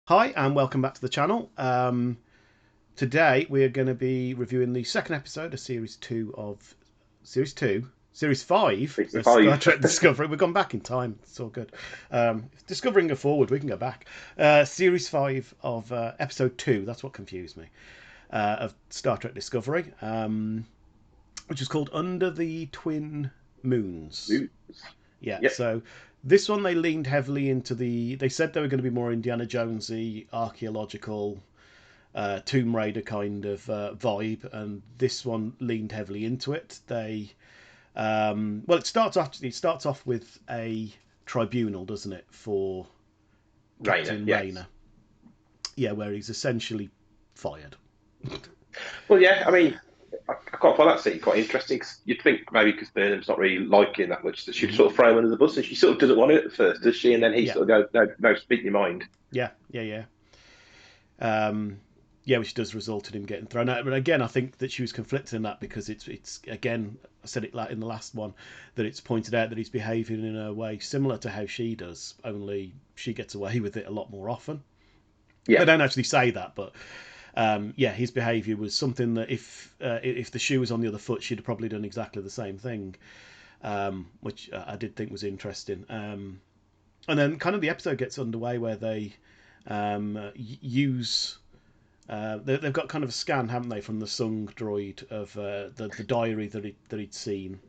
Hi, and welcome back to the channel. Today we are going to be reviewing the second episode of Series 5 It's the of Star five. Trek Discovery. We've gone back in time. It's all good. Discovering a forward, we can go back. Series 5 of Episode 2, that's what confused me, of Star Trek Discovery, which is called Under the Twin Moons. Ooh, Yeah, yep, so this one they leaned heavily into They said they were going to be more Indiana Jonesy, archaeological, Tomb Raider kind of vibe, and this one leaned heavily into it. It starts off with a tribunal, doesn't it, for Rainer. Captain Yes. Rayner? Yeah, where he's essentially fired. Well, yeah. I mean, I quite find that scene quite interesting. 'Cause you'd think maybe because Burnham's not really liking that much that she'd Hmm. sort of throw him under the bus, and she sort of doesn't want it at first, does she? And then he Yeah, sort of goes, "No, no, speak your mind." yeah, yeah, yeah. Yeah, which does result in him getting thrown out. But again, I think that she was conflicted in that because it's again, I said it like in the last one, that it's pointed out that he's behaving in a way similar to how she does, only she gets away with it a lot more often. They Yeah, don't actually say that, but yeah, his behaviour was something that if the shoe was on the other foot, she'd have probably done exactly the same thing, which I did think was interesting. And then kind of the episode gets underway where they use they've got kind of a scan, haven't they, from the Sung droid of the diary that he'd seen.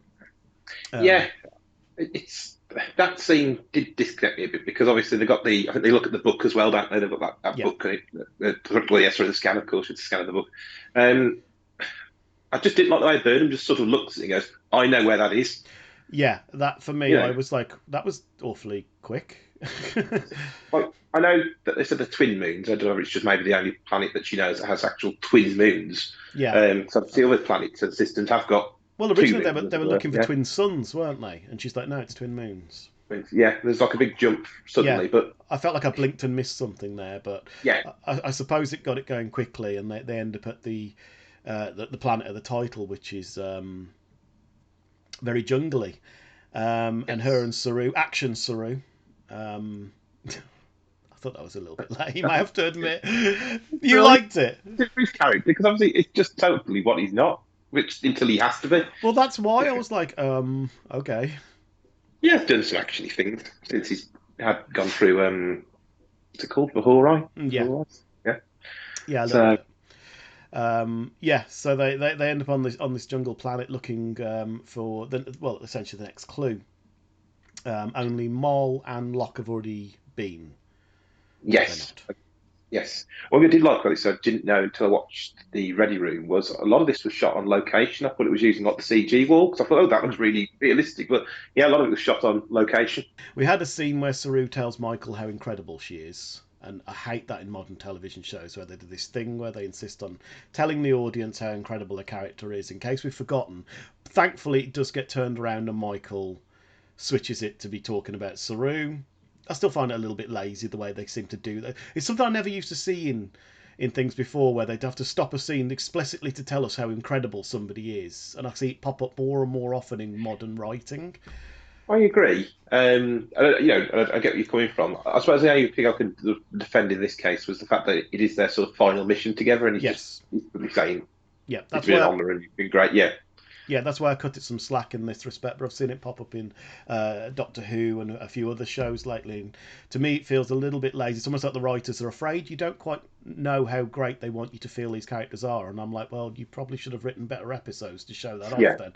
yeah. Um, It's that scene did disconnect me a bit because obviously they got the. I think they look at the book as well, don't they? They've got that yeah, book. Well, yes, sorry, the scan, of course, it's the scan of the book. Um, I just didn't like the way Burnham just sort of looks at it and goes, "I know where that is." yeah. That for me, You I know, was like, that was awfully quick. Well, I know that they said the twin moons. I don't know if it's just maybe the only planet that she knows that has actual twin moons. Yeah. So the other planets and systems have got Well, two originally moons, as they it were were. looking for Yeah, twin suns, weren't they? And she's like, no, it's twin moons. yeah. There's like a big jump Yeah, suddenly, but I felt like I blinked and missed something there, but yeah, I suppose it got it going quickly, and they end up at the planet of the title, which is very jungly. And her yes. and Saru, action Saru. Um, I thought that was a little bit lame. I have to admit. You Really, liked it. his character because obviously it's just totally what he's not, which until he has to be. Well, that's why I was like, okay. He has done some actually things since he's had gone through what's it called, Bahurai? Yeah, Yeah. yeah, a little So bit. Yeah, so they end up on this jungle planet looking for essentially the next clue. Only Moll and Locke have already been, have they yes. not? Yes. What I did like about this, I didn't know until I watched the Ready Room, was a lot of this was shot on location. I thought it was using like the CG wall because I thought, oh, that looks really realistic. But yeah, a lot of it was shot on location. We had a scene where Saru tells Michael how incredible she is. And I hate that in modern television shows where they do this thing where they insist on telling the audience how incredible a character is. In case we've forgotten, thankfully it does get turned around and Michael switches it to be talking about Saru. I still find it a little bit lazy the way they seem to do that. It's something I never used to see in things before where they'd have to stop a scene explicitly to tell us how incredible somebody is. And I see it pop up more and more often in modern writing. I agree. I get where you're coming from. I suppose the only thing I could defend in this case was the fact that it is their sort of final mission together, and Yes. he's really saying Yeah, it's that's been an why honour and you've been great. Yeah, that's why I cut it some slack in this respect. But I've seen it pop up in Doctor Who and a few other shows lately. And to me, it feels a little bit lazy. It's almost like the writers are afraid you don't quite know how great they want you to feel these characters are. And I'm like, well, you probably should have written better episodes to show that off yeah. then.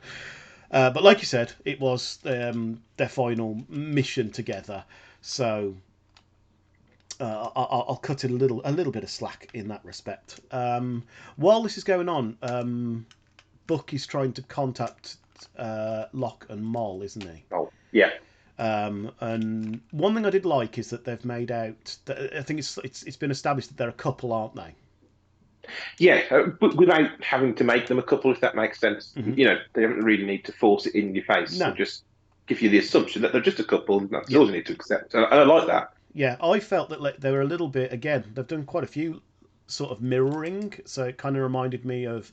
But like you said, it was their final mission together. So I'll cut it a little bit of slack in that respect. While this is going on, Buck is trying to contact Locke and Moll, isn't he? Oh, yeah. And one thing I did like is that they've made out. That, I think it's been established that they're a couple, aren't they? Yeah, but without having to make them a couple, if that makes sense. Hmm. You know, they don't really need to force it in your face. They No. just give you the assumption that they're just a couple, and that's Yeah. all you need to accept. And I like that. Yeah. I felt that like, they were a little bit. Again, they've done quite a few sort of mirroring, so it kind of reminded me of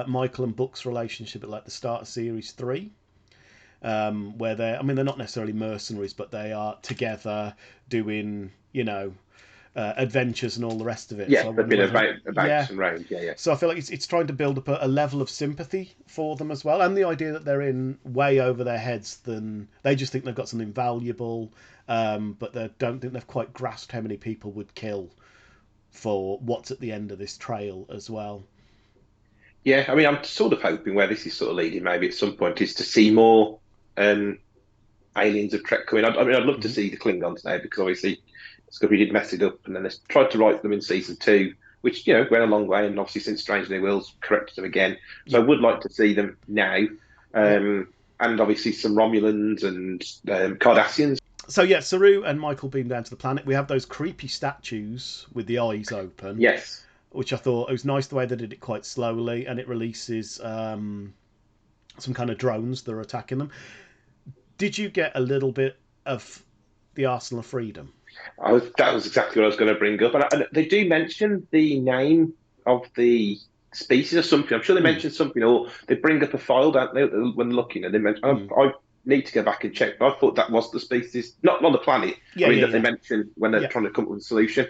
Michael and Buck's relationship at like the start of series 3. Where they're not necessarily mercenaries, but they are together doing, adventures and all the rest of it. So Yeah, I a wonder bit whether, about yeah. and round. Yeah, yeah. So I feel like it's trying to build up a level of sympathy for them as well, and the idea that they're in way over their heads than they just think they've got something valuable, but they don't think they've quite grasped how many people would kill for what's at the end of this trail as well. Yeah, I mean, I'm sort of hoping where this is sort of leading, maybe at some point, is to see more um, aliens of Trek coming. I mean, I'd love to Mm-hmm. see the Klingons now because obviously Discovery did mess it up, and then they tried to write them in season two, which went a long way, and obviously since Strange New Worlds corrected them again. So Yeah, I would like to see them now, yeah. and obviously some Romulans and Cardassians. So yeah, Saru and Michael beam down to the planet. We have those creepy statues with the eyes open, Yes, which I thought it was nice the way they did it quite slowly, and it releases some kind of drones that are attacking them. Did you get a little bit of the Arsenal of Freedom? that was exactly what I was going to bring up, and they do mention the name of the species or something. I'm sure they Mm, mention something, or they bring up a file, don't they, when looking, and they mention. mm. I need to go back and check, but I thought that was the species, not on the planet. I Yeah, mean, yeah, that they yeah, mention when they're yeah, trying to come up with a solution.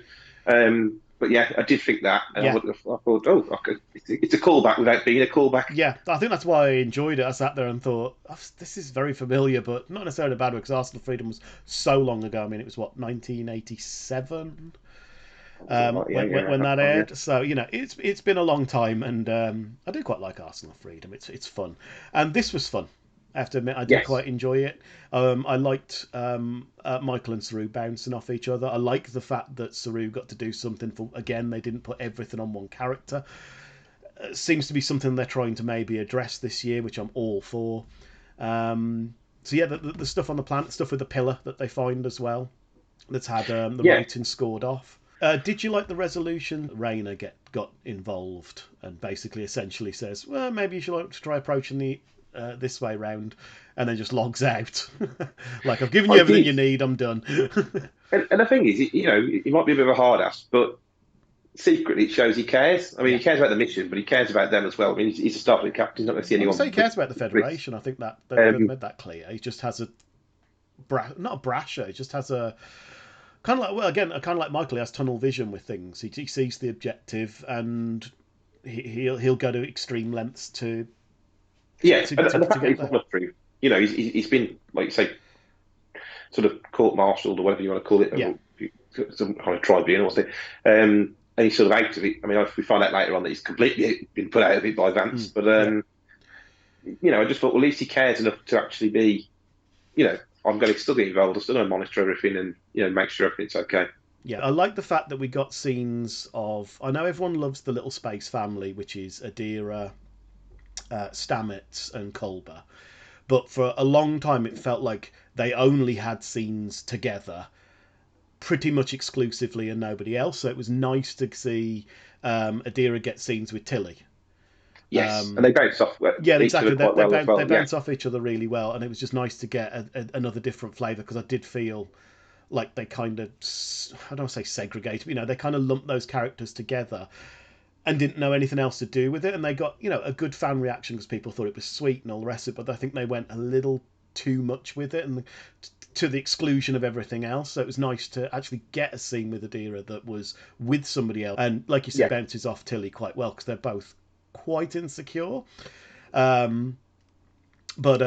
But yeah, I did think that, and yeah, I thought, oh, okay, it's a callback without being a callback. yeah. I think that's why I enjoyed it. I sat there and thought, "Oh, this is very familiar, but not necessarily a bad way because Arsenal of Freedom was so long ago. I mean, it was what 1987 Yeah, yeah, when that's that fine, yeah. aired. So it's been a long time, and I do quite like Arsenal of Freedom. It's fun, and this was fun. I have to admit, I did Yes, quite enjoy it. I liked Michael and Saru bouncing off each other. I like the fact that Saru got to do something for. Again, they didn't put everything on one character. It seems to be something they're trying to maybe address this year, which I'm all for. So yeah, the stuff on the planet, stuff with the pillar that they find as well, that's had the yeah. writing scored off. Did you like the resolution? Raina got involved and basically essentially says, "Well, maybe you should like to try approaching the this way round," and then just logs out. Like I've given I you everything did, you need. I'm done. and the thing is, he might be a bit of a hard ass, but secretly it shows he cares. I mean, Yeah. he cares about the mission, but he cares about them as well. I mean, he's a Starfleet captain. He's not going to see I would say anyone he cares about the risk. Federation. I think that they've Um, made that clear. He just has a not a brasher. He just has a kind of like kind of like Michael. He has tunnel vision with things. He sees the objective and he'll go to extreme lengths yeah, and the to fact that get he's there. followed through, he's been, like you say, sort of court-martialed or whatever you want to call it, Yeah. or some kind of tribunal, or something. And he's sort of out of it. I mean, we find out later on that he's completely been put out of it by Mm, Vance. But yeah. I just thought, well, at least he cares enough to actually be, you know, I'm going to still get involved. I'm still going to monitor everything and make sure everything's okay. Yeah, I like the fact that we got scenes of. I know everyone loves the little space family, which is Adira, Stamets, and Culber. But for a long time, it felt like they only had scenes together, pretty much exclusively, and nobody else. So it was nice to see Adira get scenes with Tilly. Yes, and they bounce off Yeah, each other exactly. quite well as They well. Yeah, bounce off each other really well, and it was just nice to get another different flavour because I did feel like they kind of I don't want to say segregated, but, they kind of lumped those characters together and didn't know anything else to do with it, and they got a good fan reaction because people thought it was sweet and all the rest of it, but I think they went a little too much with it and to the exclusion of everything else. So it was nice to actually get a scene with Adira that was with somebody else, and like you said, yeah, bounces off Tilly quite well because they're both quite insecure. Um, but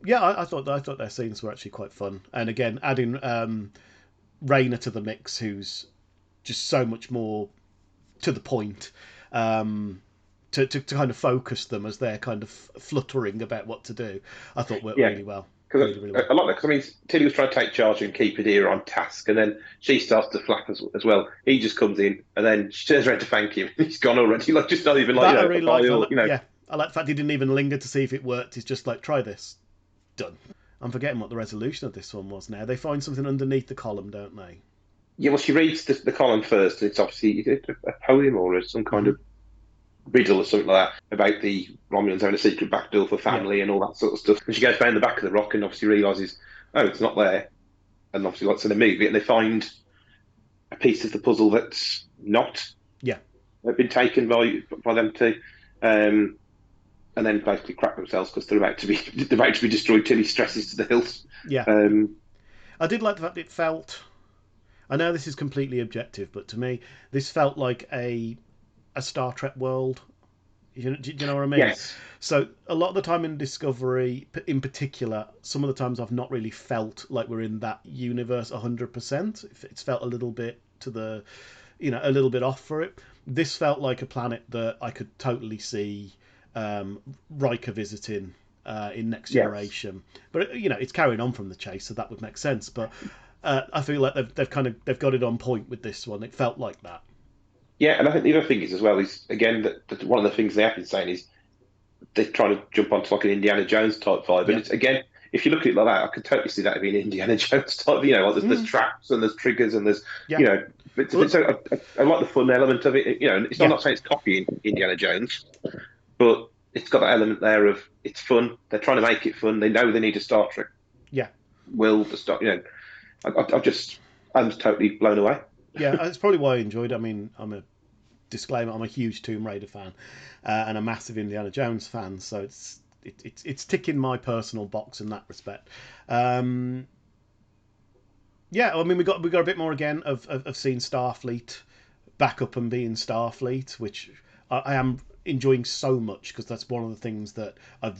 yeah, I thought their scenes were actually quite fun, and again, adding Raina to the mix, who's just so much more to the point, um, to kind of focus them as they're kind of fluttering about what to do. I thought worked yeah. really well, Because really I well. like that. Because I mean, Tilly was trying to take charge and keep Adira on task, and then she starts to flap as well. He just comes in, and then she turns around to thank him. He's gone already. Like just not even like That I a really bye liked. or Yeah, I like the fact he didn't even linger to see if it worked. He's just like, try this, done. I'm forgetting what the resolution of this one was now. They find something underneath the column, don't they? Yeah. Well, she reads the column first, and it's obviously a poem or some kind Mm-hmm. of riddle or something like that about the Romulans having a secret back door for Yeah, family and all that sort of stuff. And she goes down the back of the rock and obviously realizes, oh, it's not there. And obviously, like in the movie, and they find a piece of the puzzle that's not yeah, been taken by them too. Um, and then basically crap themselves because they're about to be they're about to be destroyed till he stresses to the hilt. yeah. Um, I did like the fact it felt. I know this is completely objective, but to me, this felt like a Star Trek world. Do you know what I mean? Yes, So a lot of the time in Discovery, in particular, some of the times I've not really felt like we're in that universe 100%. It's felt a little bit to the, a little bit off for it. This felt like a planet that I could totally see Riker visiting in Next yes. Generation, but it's carrying on from the chase, so that would make sense. But I feel like they've got it on point with this one. It felt like that. Yeah, and I think the other thing is as well is again that one of the things they have been saying is they're trying to jump onto like an Indiana Jones type vibe, and Yeah. it's again if you look at it like that, I could totally see that being Indiana Jones type. Like there's Mm, traps and there's triggers and there's yeah. you know, Well, so I like the fun element of it. It's I'm yeah. not saying it's copying Indiana Jones, but it's got that element there of it's fun. They're trying to make it fun. They know they need a Star Trek Yeah. world to start. I'm just totally blown away. Yeah. That's probably why I enjoyed it. I mean, I'm a huge Tomb Raider fan and a massive Indiana Jones fan, so it's ticking my personal box in that respect. Um, yeah, I mean we got a bit more again of seeing Starfleet back up and being Starfleet, which I am enjoying so much because that's one of the things that I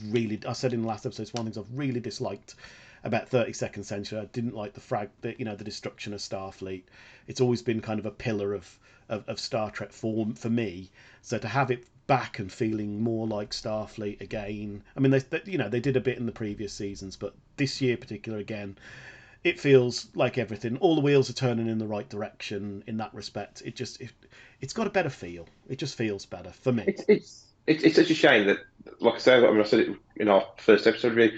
said in the last episode. It's one of the things I've really disliked about 32nd Century. I didn't like the destruction of Starfleet. It's always been kind of a pillar of Star Trek for me. So to have it back and feeling more like Starfleet again. I mean, they did a bit in the previous seasons, but this year, particular again, it feels like everything. All the wheels are turning in the right direction in that respect. It's got a better feel. It just feels better for me. It's such a shame that, like I said it in our first episode review,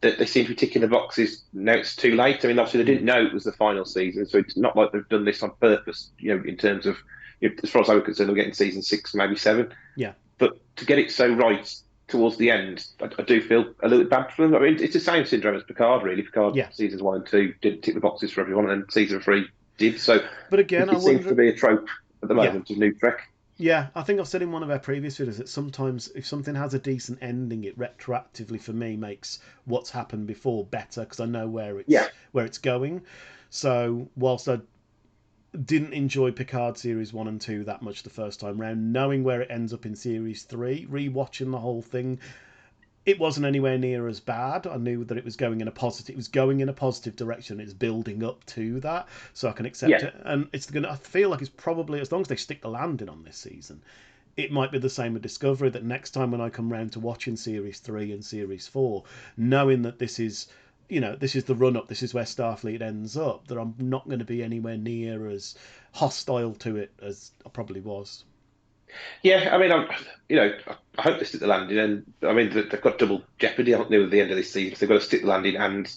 that they seem to be ticking the boxes. Now it's too late. I mean, obviously they Mm. didn't know it was the final season, so it's not like they've done this on purpose. In terms of, as far as I was concerned, we're getting season six, maybe seven. Yeah, But to get it so right towards the end, I do feel a little bit bad for them. I mean, it's the same syndrome as Picard, really. Picard yeah. seasons one and two didn't tick the boxes for everyone, and season three did. So But again, I it seems to wonder. be a trope at the Yeah, moment of New Trek. yeah. I think I've said in one of our previous videos that sometimes if something has a decent ending, it retroactively for me makes what's happened before better because I know Yeah, where it's going. So whilst I didn't enjoy Picard series one and two that much the first time round, knowing where it ends up in series three, rewatching the whole thing, it wasn't anywhere near as bad. I knew that it was going in a positive. It was going in a positive direction. It's building up to that, so I can accept yeah, it. And it's gonna. I feel like it's probably as long as they stick the landing on this season, it might be the same with Discovery. That next time when I come round to watching series three and series four, knowing that this is the run up. This is where Starfleet ends up. That I'm not going to be anywhere near as hostile to it as I probably was. yeah. I mean, I hope they stick the landing, and I mean they've got double jeopardy, haven't they, at the end of this season? So they've got to stick the landing and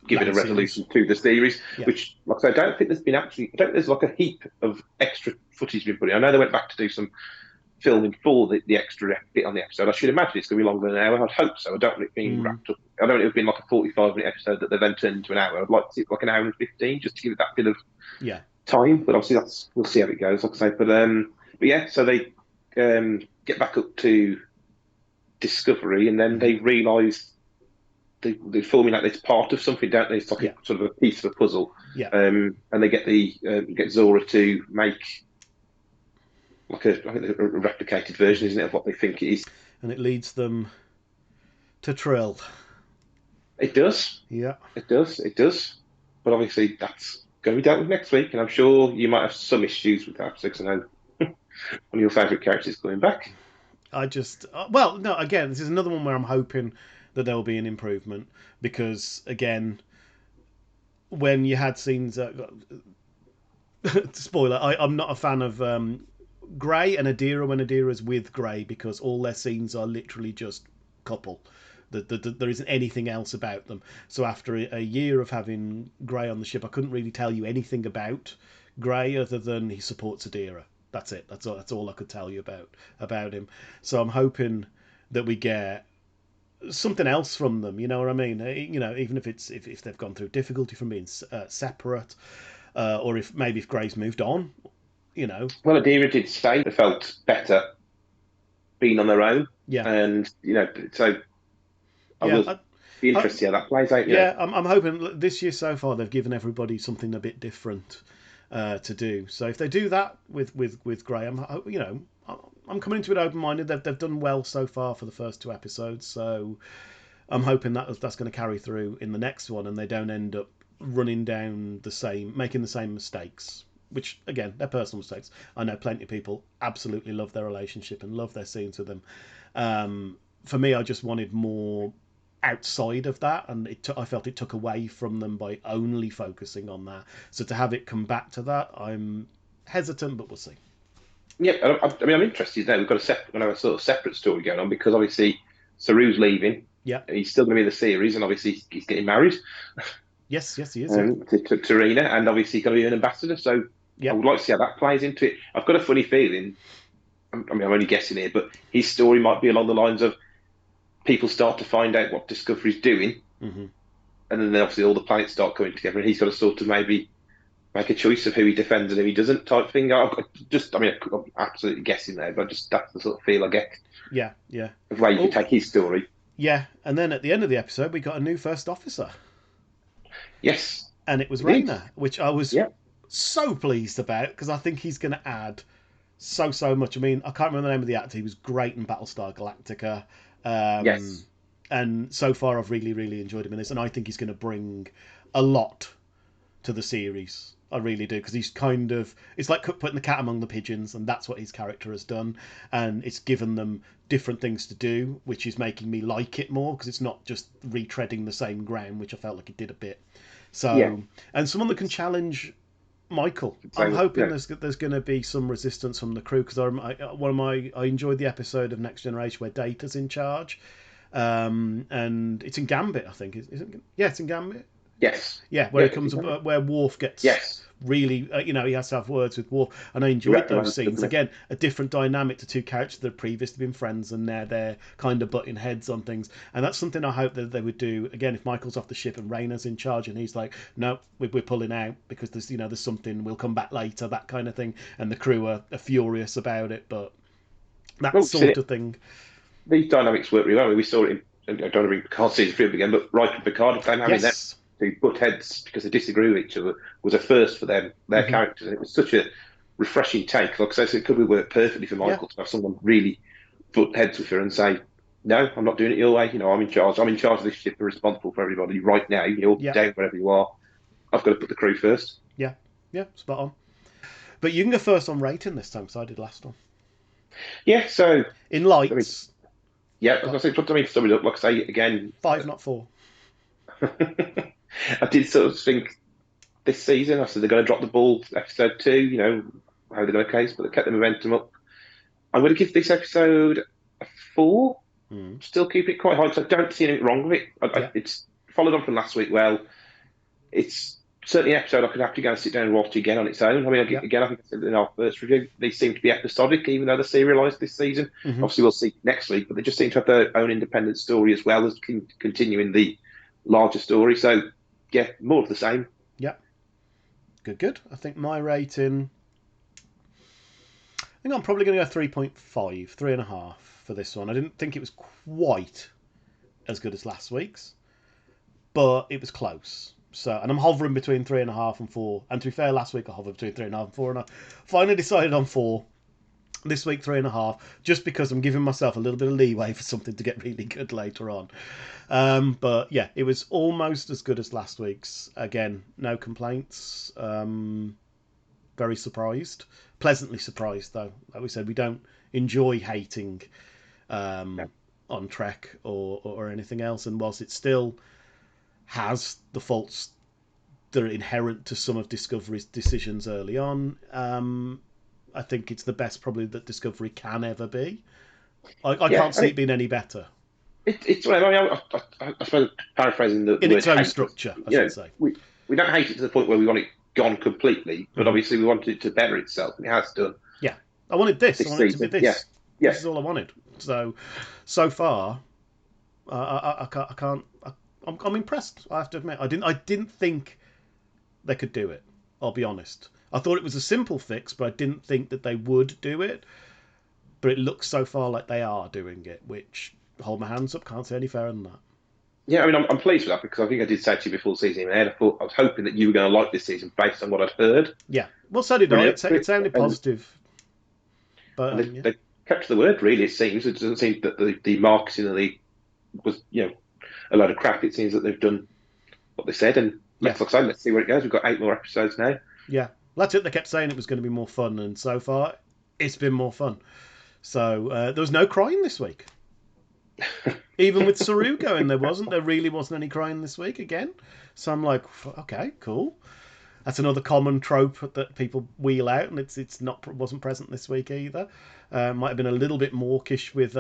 give it a Land series. resolution to the series, Yeah. which, like I said, I don't think there's been actually, I don't think there's like a heap of extra footage been put in. I know they went back to do some filming for the extra bit on the episode. I should imagine it's going to be longer than an hour. I'd hope so. I don't want it being Mm, wrapped up. I don't want it have been like a 45-minute episode that they then turned into an hour. I'd like to see it like an hour and 15 just to give it that bit of yeah. time. But obviously, we'll see how it goes, like I say. But yeah, so they get back up to Discovery and then Hmm. they realise they formulate it's part of something, don't they? It's like a Yeah. sort of a piece of a puzzle, Yeah. and they get Zora to make like I think a replicated version, Hmm. isn't it, of what they think it is? And it leads them to Trill. It does, Yeah. it does. But obviously, that's going to be dealt with next week, and I'm sure you might have some issues with that because I know one of your favourite characters is coming back. I just well no again this is another one where I'm hoping that there will be an improvement because again when you had scenes spoiler I'm not a fan of Grey and Adira when Adira's with Grey because all their scenes are literally just couple. There isn't anything else about them. So after a year of having Grey on the ship, I couldn't really tell you anything about Grey other than he supports Adira. That's it. That's all I could tell you about him. So I'm hoping that we get something else from them. You know what I mean? Even if it's if they've gone through difficulty from being separate, or if Grey's moved on. You know, Well, Adira did say they felt better being on their own, yeah, and so I yeah. will be interested to see how that plays out. Yeah, I'm hoping this year so far they've given everybody something a bit different. to do. So if they do that with Graham, I'm coming into it open minded. They've done well so far for the first 2 episodes, so I'm hoping that's going to carry through in the next one, and they don't end up running down making the same mistakes. Which again, they're personal mistakes. I know plenty of people absolutely love their relationship and love their scenes with them. For me, I just wanted more outside of that, and I felt it took away from them by only focusing on that. So to have it come back to that, I'm hesitant, but we'll see. Yeah, I mean, I'm interested now. We've got a sort of separate story going on because obviously Saru's leaving. Yeah. He's still going to be in the series, and obviously he's getting married Yes, he is. Yeah. to Rena, and obviously he's going to be an ambassador. So I Yeah. would like to see how that plays into it. I've got a funny feeling. I mean, I'm only guessing here, but his story might be along the lines of people start to find out what Discovery's doing, Hmm. and then obviously all the planets start coming together, and he's got to sort of maybe make a choice of who he defends and who he doesn't, type thing. I mean, I'm absolutely guessing there, but just that's the sort of feel I get Yeah. Yeah. of where you could Oh, take his story. yeah. And then at the end of the episode, we got a new first officer, Yes, and it was we did. Rayner, which I was Yeah. so pleased about because I think he's going to add so much. I mean, I can't remember the name of the actor. He was great in Battlestar Galactica. Um, Yes. and so far, I've really enjoyed him in this, and I think he's going to bring a lot to the series. I really do, because it's like putting the cat among the pigeons, and that's what his character has done, and it's given them different things to do, which is making me like it more because it's not just retreading the same ground, which I felt like it did a bit. Yeah. So, and someone that can It's challenge Michael. I'm saying, hoping there's going to be some resistance from the crew because I enjoyed the episode of Next Generation where Data's in charge, and it's in Gambit, I think. Yeah, it's in Gambit. yes. Yeah, where Yeah. he comes where Worf gets Yes. really, he has to have words with Worf, and I He enjoyed those reprimands, scenes. doesn't Again, a different dynamic to two characters that have previously been friends, and now they're kind of butting heads on things, and that's something I hope that they would do again if Michael's off the ship and Rayner's in charge, and he's like, no, we're pulling out because there's something, we'll come back later, that kind of thing, and the crew are furious about it, but he? that Well, sort of thing. these dynamics work really well. We saw it in, I don't know if Picard season 3 again, but Riker and Picard, them having them Yes. to butt heads because they disagree with each other was a first for them, their Hmm. characters. And it was such a refreshing take. Like I said, it could be work perfectly for Yeah. Michael to have someone really butt heads with her and say, no, I'm not doing it your way. I'm in charge. I'm in charge of this ship. I'm responsible for everybody right now. You're Yeah. down wherever you are. I've got to put the crew first. Yeah. Yeah. Spot on. But you can go first on rating this time because I did last one. Yeah, so, In I mean, lights, yeah, I was going to say, put me something up. Like I say, again, five, not four. I did sort of think this season. I said they're going to drop the ball episode 2, how they're going to case, but they kept the momentum up. I'm going to give this episode a 4. Mm. Still keep it quite high because I don't see anything wrong with it. Yeah. It's followed on from last week well. It's certainly an episode I could have to go and sit down and watch again on its own. I mean, Yeah. again, I think I said in our first review, they seem to be episodic, even though they're serialised this season. Hmm. Obviously, we'll see next week, but they just seem to have their own independent story as well as continuing the larger story. So, yeah, more of the same. Yeah. Good. I think my rating. I think I'm probably going to go 3.5, 3.5 for this one. I didn't think it was quite as good as last week's, but it was close. So, and I'm hovering between 3.5 and 4. And to be fair, last week I hovered between 3.5 and 4, and I finally decided on 4. This week 3.5, just because I'm giving myself a little bit of leeway for something to get really good later on. But yeah, it was almost as good as last week's. Again, no complaints. Very surprised, pleasantly surprised though. Like we said, we don't enjoy hating Yeah. on Trek or anything else, and whilst it still has the faults that are inherent to some of Discovery's decisions early on, I think it's the best probably that Discovery can ever be. I Yeah, can't see it being any better it's well, I suppose paraphrasing the in word its own hate. structure, I You should know, say. we don't hate it to the point where we want it gone completely, but Hmm. obviously we want it to better itself, and it has done Yeah, I wanted this. I this wanted it to be season. Yeah, this. yeah, This is all I wanted. So far, I can't. I'm impressed. I have to admit, I didn't think they could do it. I'll be honest. I thought it was a simple fix, but I didn't think that they would do it. But it looks so far like they are doing it, which hold my hands up. Can't say any fairer than that. Yeah, I mean, I'm pleased with that because I think I did say to you before the season ended, I was hoping that you were going to like this season based on what I'd heard Yeah. Well, so did I. running up to It it, sounded positive, but and yeah. they kept to the word. Really, it seems it doesn't seem that the marketing of the was a load of crap. It seems that they've done what they said, and Yeah. like I say, let's see where it goes. We've got 8 more episodes now. Yeah. That's it. They kept saying it was going to be more fun, and so far, it's been more fun. So there was no crying this week. Even with Saru going, there wasn't. There really wasn't any crying this week again. So I'm like, okay, cool. That's another common trope that people wheel out, and it's not wasn't present this week either. Might have been a little bit mawkish with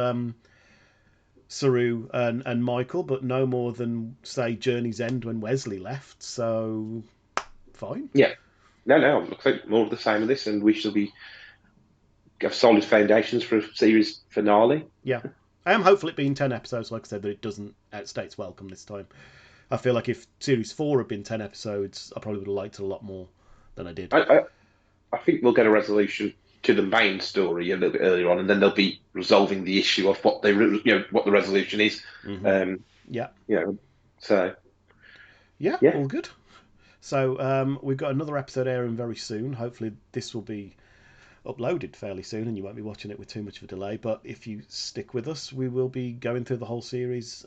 Saru and Michael, but no more than say Journey's End when Wesley left. So fine. Yeah, no, looks like more of the same of this, and we shall be have solid foundations for a series finale. Yeah. I am hopeful it being 10 episodes, like I said, that it doesn't outstay its welcome this time. I feel like if series 4 had been 10 episodes, I probably would have liked it a lot more than I did. I, I, I think we'll get a resolution to the main story a little bit earlier on, and then they'll be resolving the issue of what what the resolution is. Mm-hmm. Um, Yeah. so Yeah, yeah, all good. So we've got another episode airing very soon. Hopefully, this will be uploaded fairly soon, and you won't be watching it with too much of a delay. But if you stick with us, we will be going through the whole series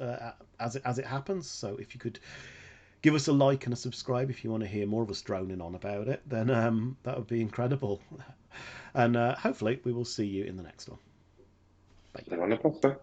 as it happens. So if you could give us a like and a subscribe if you want to hear more of us droning on about it, then that would be incredible. And hopefully, we will see you in the next one. Bye. they're on the poster.